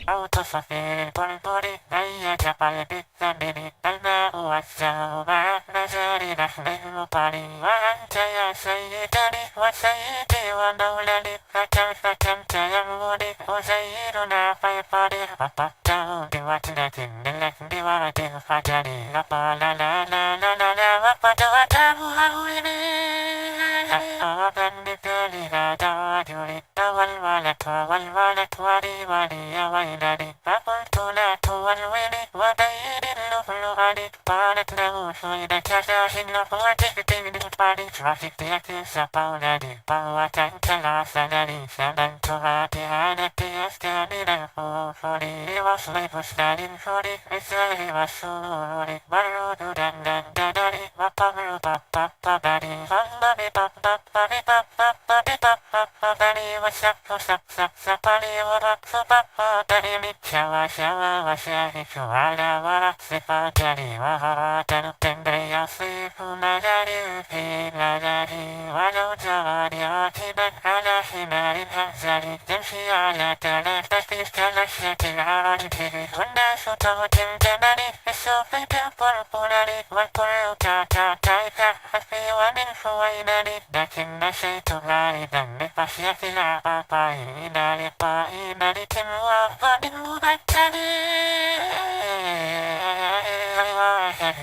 صوت صفير بلبلي هيج قلبي الثمن الماء والزهر مع مزار نحن المطر وأنت يا سيدني وسيدي ومولدي فكيف كنت يمولي أزيرنا فيقري قطعته بوتلة باللحم ورد الخجل لقال لا لا لا لا لا وقد وتاه هوني ومن مثال هذا الرجل والولت ولي ولي ويلني فقلت لا تولولي وبين اللؤلؤ قالت له حين كشاح النحو جئت من الطريق رفقتي سقولني قوة كالعسل لي سمنتها بهانتي أستامن الحروف لي وصل فستان حري بالسهر والسرور مرود دندني وقبل طبطبني ظل بطبطبني وسقف سقسقني ورقص طبطبني من شوى شوى وشاهش على ورقص فاتني وهرات القمر يصيح مجاري في مجاري ولو جراني راكبا على حمار هزلي تمشي على ثلاثة كمشية العرج والناس تغت الجمل في السوق بالقلقلل والكل كيف حفي ومن حوينل لكن مشيت غالبا بخشية العقاقير إلى لقاء ملك وأفضل مبتل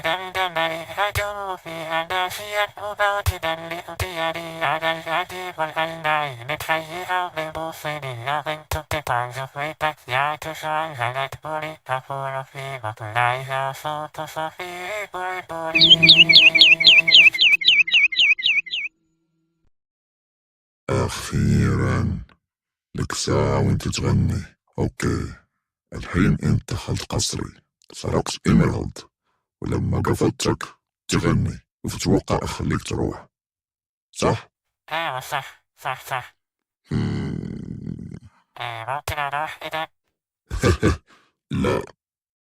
دمدم هجروا فيها ناشيا مبوتدا لأبيني على الهدي والألمع متحيها ببوصني لغنت قطع زفرتك يا تشعل هلت بولي تفور في مطلعها صوت صفير بلبلي. أخيرا لك ساعة وانت تغني. أوكي، الحين انت دخلت قصري، سرقت إيميرالد، ولما قفلتك تغني وتتوقع أخليك تروح، صح؟ أيوة صح. ممكن أروح إذا؟ لا،